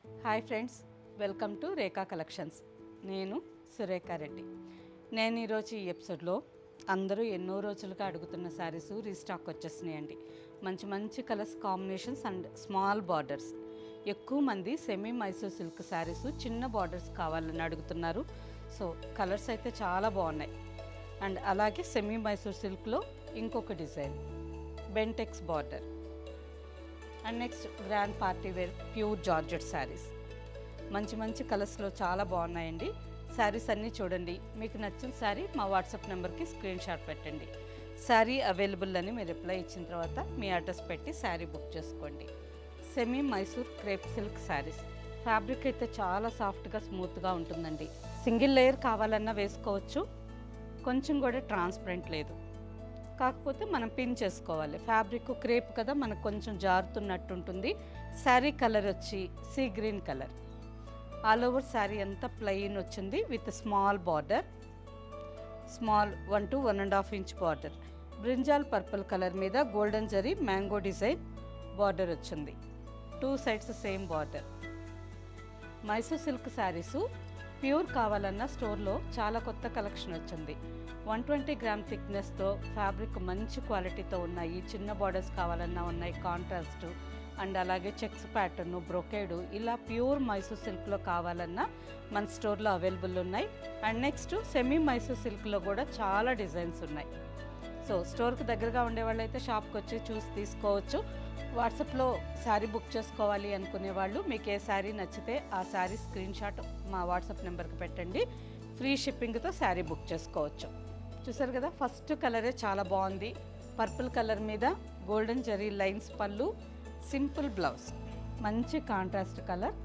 Hi friends, welcome to Rekha collections. నేను సురేఖా రెడ్డి. నేను ఈరోజు ఈ ఎపిసోడ్లో అందరూ ఎన్నో రోజులుగా అడుగుతున్న శారీస్ రీస్టాక్ వచ్చేసినాయండి. మంచి మంచి colours combinations and small borders. ఎక్కువ మంది సెమీ మైసూర్ సిల్క్ శారీస్ చిన్న బార్డర్స్ కావాలని అడుగుతున్నారు. సో కలర్స్ అయితే చాలా బాగున్నాయి. అండ్ అలాగే సెమీ మైసూర్ సిల్క్లో ఇంకొక design Bentex border. And next grand party wear pure georgette saris. మంచి మంచి కలర్స్లో చాలా బాగున్నాయండి. శారీస్ అన్నీ చూడండి. మీకు నచ్చిన శారీ మా వాట్సాప్ నెంబర్కి స్క్రీన్ షాట్ పెట్టండి. శారీ అవైలబుల్ అని మీరు రిప్లై ఇచ్చిన తర్వాత మీ అడ్రస్ పెట్టి శారీ బుక్ చేసుకోండి. Semi Mysore crepe silk saris. Fabric అయితే చాలా సాఫ్ట్గా స్మూత్గా ఉంటుందండి. సింగిల్ లేయర్ కావాలన్నా వేసుకోవచ్చు. కొంచెం కూడా ట్రాన్స్పరెంట్ లేదు, కాకపోతే మనం పిన్ చేసుకోవాలి. ఫ్యాబ్రిక్ క్రేప్ కదా, మనకు కొంచెం జారుతున్నట్టు ఉంటుంది. శారీ కలర్ వచ్చి sea green colour. All over sari అంతా ప్లెయిన్ వచ్చింది with small border. Small 1 to 1.5 inch border. Brinjal purple colour మీద golden zari mango design border వచ్చింది. 2 sides same border. Mysore silk saris pure కావాలన్న స్టోర్లో చాలా కొత్త కలెక్షన్ వచ్చింది. 120 గ్రామ్ థిక్నెస్తో ఫ్యాబ్రిక్ మంచి క్వాలిటీతో ఉన్నాయి. చిన్న బార్డర్స్ కావాలన్నా ఉన్నాయి, కాంట్రాస్ట్ అండ్ అలాగే చెక్స్ ప్యాటర్న్, బ్రొకేడు, ఇలా ప్యూర్ మైసూర్ సిల్క్లో కావాలన్నా మన స్టోర్లో అవైలబుల్ ఉన్నాయి. అండ్ నెక్స్ట్ సెమీ మైసూర్ సిల్క్లో కూడా చాలా డిజైన్స్ ఉన్నాయి. సో స్టోర్కి దగ్గరగా ఉండేవాళ్ళు అయితే షాప్కి వచ్చి చూసి తీసుకోవచ్చు. వాట్సాప్లో శారీ బుక్ చేసుకోవాలి అనుకునే వాళ్ళు మీకు ఏ శారీ నచ్చితే ఆ శారీ స్క్రీన్ షాట్ మా వాట్సాప్ నెంబర్కి పెట్టండి. ఫ్రీ షిప్పింగ్తో శారీ బుక్ చేసుకోవచ్చు. చూసారు కదా, ఫస్ట్ కలరే చాలా బాగుంది. పర్పుల్ కలర్ మీద golden zari lines pallu, simple blouse, మంచి కాంట్రాస్ట్ కలర్.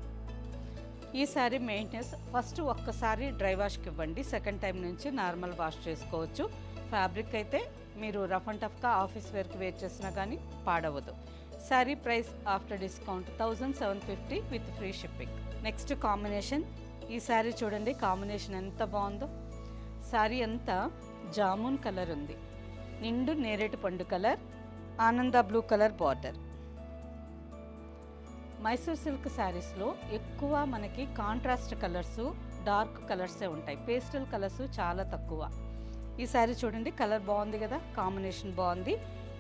ఈ శారీ మెయింటెనెన్స్ ఫస్ట్ ఒక్కసారి డ్రై వాష్కి ఇవ్వండి. సెకండ్ టైం నుంచి నార్మల్ వాష్ చేసుకోవచ్చు. ఫ్యాబ్రిక్ అయితే మీరు రఫ్ అండ్ టఫ్గా ఆఫీస్ వేర్కి వేర్ చేసినా కానీ పాడవద్దు. Sari price after discount 1750 with free shipping. Next combination. ఈ శారీ చూడండి, కాంబినేషన్ ఎంత బాగుందో. శారీ అంతా జామున్ కలర్ ఉంది, నిండు నేరేడు పండు కలర్, ఆనంద blue colour border. Mysore silk శారీస్లో ఎక్కువ మనకి కాంట్రాస్ట్ కలర్స్, డార్క్ కలర్సే ఉంటాయి. పేస్టల్ కలర్స్ చాలా తక్కువ. ఈ శారీ చూడండి, కలర్ బాగుంది కదా, కాంబినేషన్ బాగుంది.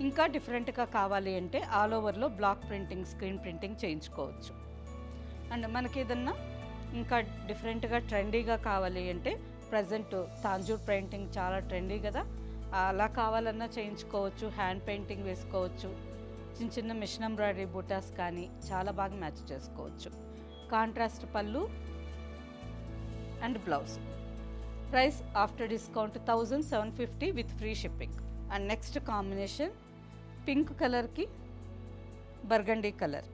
ఇంకా డిఫరెంట్గా కావాలి అంటే ఆల్ ఓవర్లో బ్లాక్ ప్రింటింగ్, స్క్రీన్ ప్రింటింగ్ చేయించుకోవచ్చు. అండ్ మనకి ఏదన్నా ఇంకా డిఫరెంట్గా ట్రెండీగా కావాలి అంటే ప్రజెంట్ తాంజూర్ పెయింటింగ్ చాలా ట్రెండీ కదా, అలా కావాలన్నా చేయించుకోవచ్చు. హ్యాండ్ పెయింటింగ్ వేసుకోవచ్చు. చిన్న చిన్న మిషన్ ఎంబ్రాయిడరీ బూటాస్ కానీ చాలా బాగా మ్యాచ్ చేసుకోవచ్చు. కాంట్రాస్ట్ పళ్ళు and blouse. Price after discount 1750 with free shipping. And next combination pink కలర్కి బర్గండీ కలర్.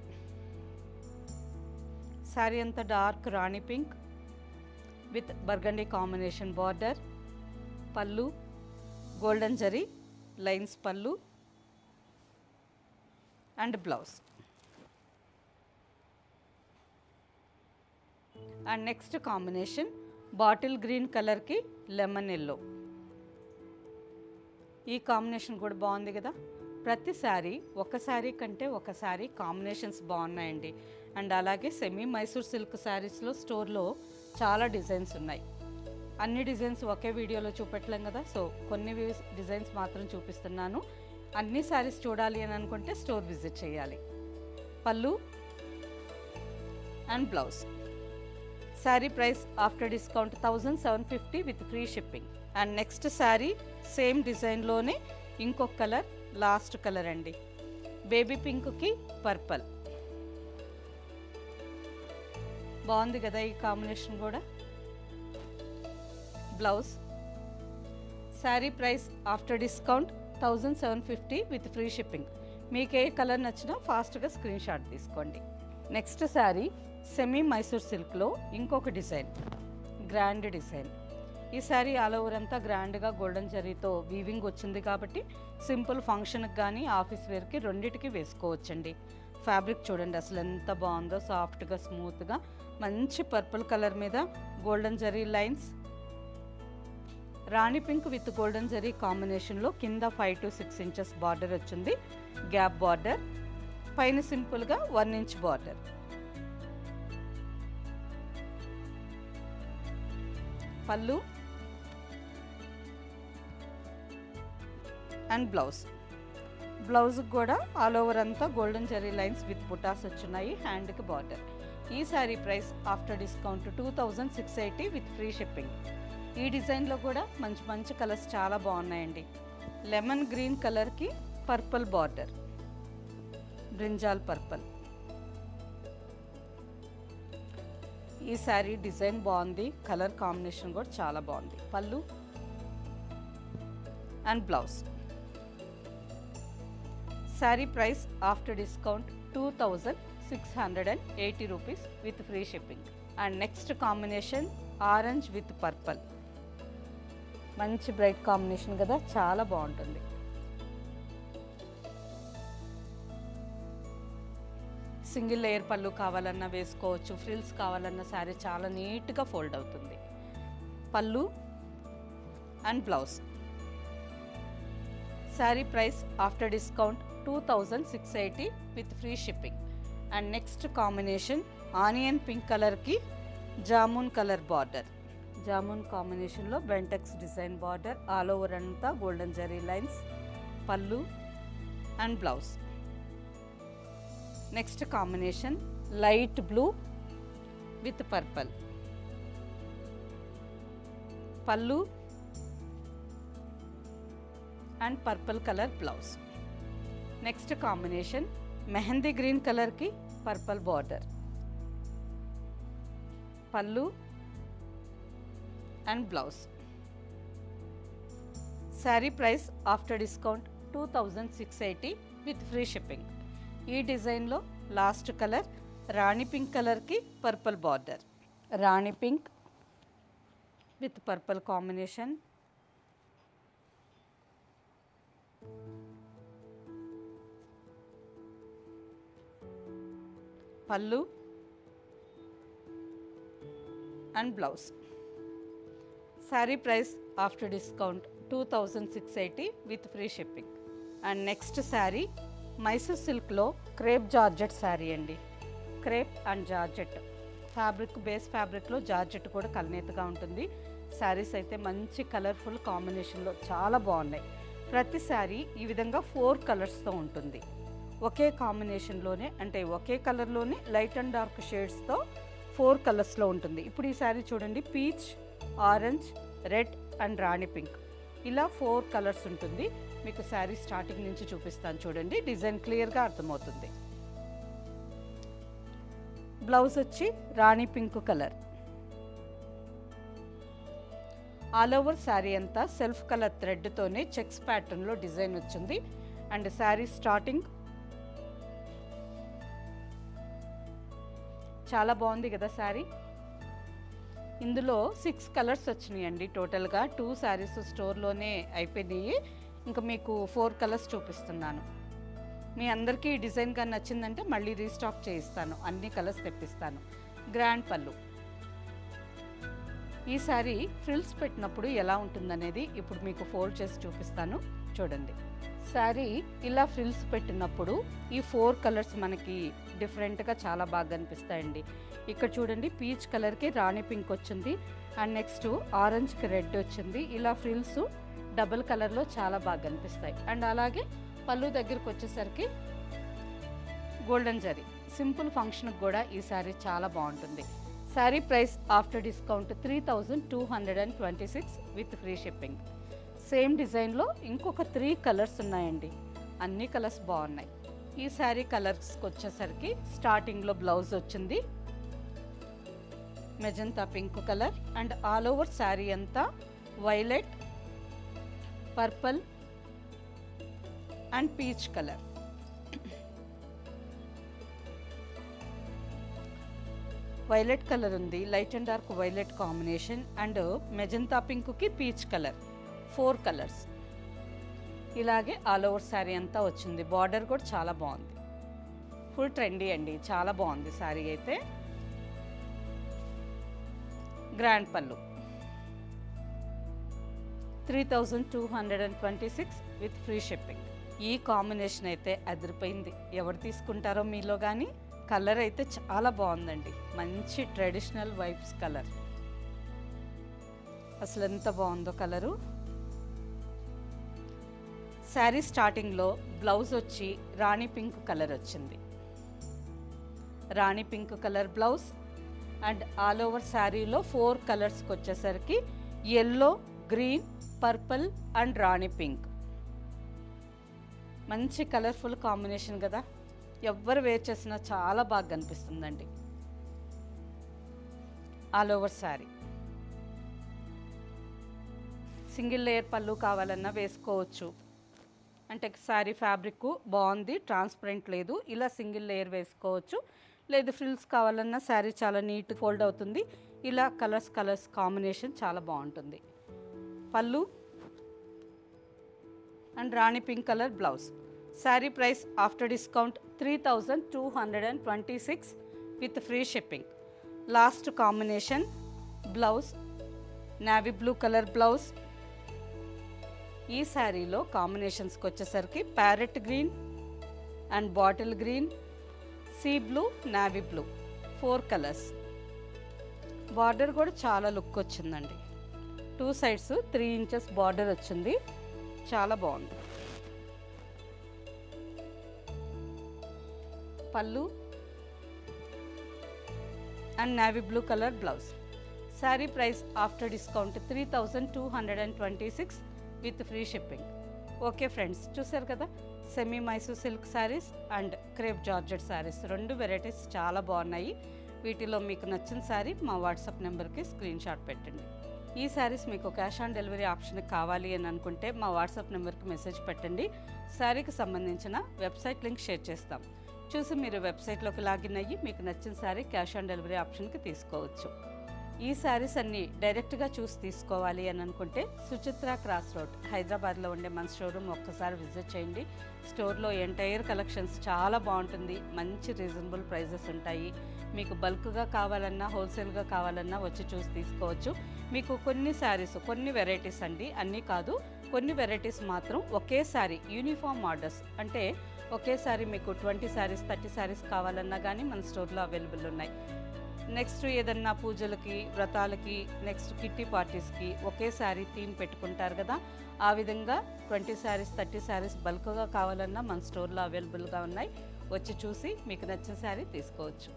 శారీ అంతా dark Rani pink with burgundy combination border. పళ్ళు golden zari lines pallu and blouse. And next combination bottle green కలర్కి lemon yellow. ఈ combination కూడా బాగుంది కదా. ప్రతి శారీ ఒక శారీ కంటే ఒక శారీ కాంబినేషన్స్ బాగున్నాయండి. అండ్ అలాగే సెమీ మైసూర్ సిల్క్ శారీస్లో స్టోర్లో చాలా డిజైన్స్ ఉన్నాయి. అన్ని డిజైన్స్ ఒకే వీడియోలో చూపెట్టలేం కదా, సో కొన్ని డిజైన్స్ మాత్రం చూపిస్తున్నాను. అన్ని శారీస్ చూడాలి అని అనుకుంటే స్టోర్ విజిట్ చేయాలి. Pallu and blouse. Sari price after discount 1750 with free shipping. And next sari same డిజైన్లోనే ఇంకొక కలర్, లాస్ట్ కలర్ అండి, బేబీ పింక్కి పర్పల్. బాగుంది కదా ఈ కాంబినేషన్ కూడా. Blouse. Sari price after discount 1750 with free shipping. మీకు ఏ కలర్ నచ్చినా ఫాస్ట్గా స్క్రీన్ షాట్ తీసుకోండి. నెక్స్ట్ శారీ సెమీ మైసూర్ సిల్క్లో ఇంకొక డిజైన్, గ్రాండ్ డిజైన్. ఈ శారీ ఆల్ ఓవర్ అంతా గ్రాండ్గా గోల్డెన్ జరీతో వీవింగ్ వచ్చింది కాబట్టి సింపుల్ ఫంక్షన్కి కానీ ఆఫీస్ వేర్కి రెండిటికి వేసుకోవచ్చండి. ఫ్యాబ్రిక్ చూడండి అసలు ఎంత బాగుందో, సాఫ్ట్గా స్మూత్గా. మంచి పర్పుల్ కలర్ మీద golden zari lines, Rani pink with golden zari కాంబినేషన్లో కింద 5 to 6 ఇంచెస్ బార్డర్ వచ్చింది, గ్యాప్ బార్డర్. పైన సింపుల్గా 1 inch border. Pallu and blouse. బ్లౌజ్కి కూడా ఆల్ ఓవర్ అంతా గోల్డెన్ జెరీ లైన్స్ విత్ బుటాస్ వచ్చున్నాయి. హ్యాండ్కి బార్డర్. ఈ sari price after discount 2680 with free shipping. ఈ డిజైన్లో కూడా మంచి మంచి కలర్స్ చాలా బాగున్నాయండి. లెమన్ గ్రీన్ కలర్కి పర్పుల్ బార్డర్, బ్రింజాల్ పర్పుల్. ఈ శారీ డిజైన్ బాగుంది, కలర్ కాంబినేషన్ కూడా చాలా బాగుంది. పళ్ళు and blouse. Sari price after discount 2680 rupees with free shipping. And next combination orange with purple. మంచి బ్రైట్ కాంబినేషన్ కదా, చాలా బాగుంటుంది. సింగిల్ లేయర్ పళ్ళు కావాలన్నా వేసుకోవచ్చు, ఫ్రిల్స్ కావాలన్నా శారీ చాలా నీట్గా ఫోల్డ్ అవుతుంది. Pallu and blouse. Sari price after discount 2680 with free shipping. And next combination onion pink కలర్కి జామున్ కలర్ బార్డర్. జామున్ కాంబినేషన్లో Bentex design border, all over అంతా golden zari lines. Pallu and blouse. Next combination light blue with purple. Pallu and purple colour blouse. Next combination mehndi green కలర్కి purple border. Pallu and blouse. Sari price after discount 2680 with free shipping. ఈ డిజైన్లో last colour రాణి pink కలర్కి purple border. Rani pink with purple combination. Pallu and blouse. Sari price after discount 2680 with free shipping. And next sari Mysore సిల్క్లో crepe georgette sari అండి. Crepe and georgette fabric, base ఫ్యాబ్రిక్లో georgette కూడా కలనేతగా ఉంటుంది. శారీస్ అయితే మంచి కలర్ఫుల్ కాంబినేషన్లో చాలా బాగున్నాయి. ప్రతి శారీ ఈ విధంగా 4 కలర్స్తో ఉంటుంది. ఒకే కాంబినేషన్లోనే, అంటే ఒకే కలర్లోనే లైట్ అండ్ డార్క్ షేడ్స్తో 4 కలర్స్లో ఉంటుంది. ఇప్పుడు ఈ శారీ చూడండి, peach, orange, red and rani pink, ఇలా 4 కలర్స్ ఉంటుంది. మీకు శారీ స్టార్టింగ్ నుంచి చూపిస్తాను చూడండి, డిజైన్ క్లియర్గా అర్థమవుతుంది. బ్లౌజ్ వచ్చి rani pink colour. All over sari అంతా సెల్ఫ్ కలర్ థ్రెడ్తోనే చెక్స్ ప్యాటర్న్లో డిజైన్ వచ్చింది. అండ్ శారీ స్టార్టింగ్ చాలా బాగుంది కదా శారీ. ఇందులో 6 కలర్స్ వచ్చినాయండి టోటల్గా. 2 శారీస్ స్టోర్లోనే అయిపోయినాయి, ఇంకా మీకు 4 కలర్స్ చూపిస్తున్నాను. మీ అందరికీ ఈ డిజైన్ కానీ నచ్చిందంటే మళ్ళీ రీస్టాక్ చేయిస్తాను, అన్ని కలర్స్ తెప్పిస్తాను. గ్రాండ్ పళ్ళు. ఈ శారీ ఫ్రిల్స్ పెట్టినప్పుడు ఎలా ఉంటుందనేది ఇప్పుడు మీకు ఫోల్డ్ చేసి చూపిస్తాను చూడండి. శారీ ఇలా ఫ్రిల్స్ పెట్టినప్పుడు ఈ 4 కలర్స్ మనకి డిఫరెంట్గా చాలా బాగా అనిపిస్తాయండి. ఇక్కడ చూడండి, పీచ్ కలర్కి రాణి పింక్ వచ్చింది, అండ్ నెక్స్ట్ ఆరెంజ్కి రెడ్ వచ్చింది. ఇలా ఫ్రిల్స్ డబుల్ కలర్లో చాలా బాగా అనిపిస్తాయి. అండ్ అలాగే పళ్ళు దగ్గరికి వచ్చేసరికి గోల్డెన్ జరీ. సింపుల్ ఫంక్షన్కి కూడా ఈ శారీ చాలా బాగుంటుంది. Sari price after discount 3226 with free shipping. Same డిజైన్లో ఇంకొక 3 కలర్స్ ఉన్నాయండి, అన్ని కలర్స్ బాగున్నాయి. ఈ శారీ కలర్స్కి వచ్చేసరికి స్టార్టింగ్లో బ్లౌజ్ వచ్చింది magenta pink colour, and all over sari అంతా violet, purple and peach colour. Violet colour ఉంది, light and dark violet combination, and magenta పింక్కి పీచ్ కలర్. 4 కలర్స్. ఇలాగే ఆల్ ఓవర్ శారీ అంతా వచ్చింది. బార్డర్ కూడా చాలా బాగుంది, ఫుల్ ట్రెండీ అండి, చాలా బాగుంది శారీ అయితే. గ్రాండ్ పళ్ళు 3226 విత్ ఫ్రీ షిప్పింగ్. ఈ కాంబినేషన్ అయితే అదిరిపోయింది. ఎవరు తీసుకుంటారో మీలో కానీ. కలర్ అయితే చాలా బాగుందండి, మంచి ట్రెడిషనల్ వైబ్స్ కలర్. అసలు ఎంత బాగుందో కలరు. శారీ స్టార్టింగ్లో బ్లౌజ్ వచ్చి రాణి పింక్ కలర్ వచ్చింది. Rani pink colour blouse and all over శారీలో 4 కలర్స్కి వచ్చేసరికి yellow, green, purple and rani pink. మంచి కలర్ఫుల్ కాంబినేషన్ కదా, ఎవ్వరు వేర్ చేసినా చాలా బాగా కనిపిస్తుందండి. All over sari single layer పళ్ళు కావాలన్నా వేసుకోవచ్చు. అంటే శారీ ఫ్యాబ్రిక్ బాగుంది, ట్రాన్స్పరెంట్ లేదు, ఇలా సింగిల్ లేయర్ వేసుకోవచ్చు. లేదు ఫ్రిల్స్ కావాలన్నా శారీ చాలా నీట్ ఫోల్డ్ అవుతుంది. ఇలా కలర్స్ కాంబినేషన్ చాలా బాగుంటుంది. పళ్ళు and rani pink colour blouse. Sari price after discount 3226 with free shipping. Last combination blouse navy blue colour blouse. ఈ శారీలో కాంబినేషన్స్కి వచ్చేసరికి parrot green and bottle green, sea blue, navy blue, 4 colours. Border కూడా చాలా లుక్ వచ్చిందండి. 2 sides 3 inches border వచ్చింది, చాలా బాగుంది. పళ్ళు and navy blue colour blouse. Sari price after discount 3226 with free shipping. Okay friends, చూసారు కదా, semi Mysore silk saris and crepe georgette saris 2 varieties చాలా బాగున్నాయి. వీటిలో మీకు నచ్చిన శారీ మా వాట్సాప్ నెంబర్కి స్క్రీన్ షాట్ పెట్టండి. ఈ శారీస్ మీకు క్యాష్ ఆన్ డెలివరీ ఆప్షన్ కావాలి అని అనుకుంటే మా వాట్సాప్ నెంబర్కి మెసేజ్ పెట్టండి. శారీకి సంబంధించిన వెబ్సైట్ లింక్ షేర్ చేస్తాం. చూసి మీరు వెబ్సైట్లోకి లాగిన్ అయ్యి మీకు నచ్చిన శారీ క్యాష్ ఆన్ డెలివరీ ఆప్షన్కి తీసుకోవచ్చు. ఈ శారీస్ అన్నీ డైరెక్ట్గా చూసి తీసుకోవాలి అని అనుకుంటే సుచిత్ర క్రాస్ రోడ్ హైదరాబాద్లో ఉండే మన షోరూమ్ ఒక్కసారి విజిట్ చేయండి. స్టోర్లో ఎంటైర్ కలెక్షన్స్ చాలా బాగుంటుంది, మంచి రీజనబుల్ ప్రైజెస్ ఉంటాయి. మీకు బల్క్గా కావాలన్నా హోల్సేల్గా కావాలన్నా వచ్చి చూసి తీసుకోవచ్చు. మీకు కొన్ని శారీస్ కొన్ని వెరైటీస్ అండి, అన్నీ కాదు, కొన్ని వెరైటీస్ మాత్రం ఒకేసారి యూనిఫామ్ ఆర్డర్స్ అంటే ఒకేసారి మీకు 20 శారీస్ 30 శారీస్ కావాలన్నా కానీ మన స్టోర్లో అవైలబుల్ ఉన్నాయి. నెక్స్ట్ ఏదన్నా పూజలకి, వ్రతాలకి, నెక్స్ట్ కిట్టి పార్టీస్కి ఒకేసారి థీమ్ పెట్టుకుంటారు కదా, ఆ విధంగా 20 శారీస్ 30 శారీస్ బల్క్గా కావాలన్నా మన స్టోర్లో అవైలబుల్గా ఉన్నాయి. వచ్చి చూసి మీకు నచ్చిన శారీ తీసుకోవచ్చు.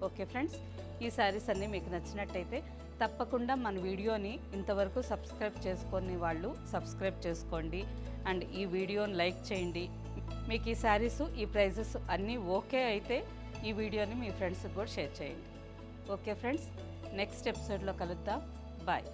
ఓకే ఫ్రెండ్స్, ఈ శారీస్ అన్నీ మీకు నచ్చినట్టయితే తప్పకుండా మన వీడియోని ఇంతవరకు సబ్స్క్రైబ్ చేసుకొని వాళ్ళు సబ్స్క్రైబ్ చేసుకోండి అండ్ ఈ వీడియోని లైక్ చేయండి. మీకు ఈ శారీస్ ఈ ప్రైజెస్ అన్నీ ఓకే అయితే ఈ వీడియోని మీ ఫ్రెండ్స్కి కూడా షేర్ చేయండి. ఓకే ఫ్రెండ్స్, నెక్స్ట్ ఎపిసోడ్లో కలుద్దాం. బాయ్.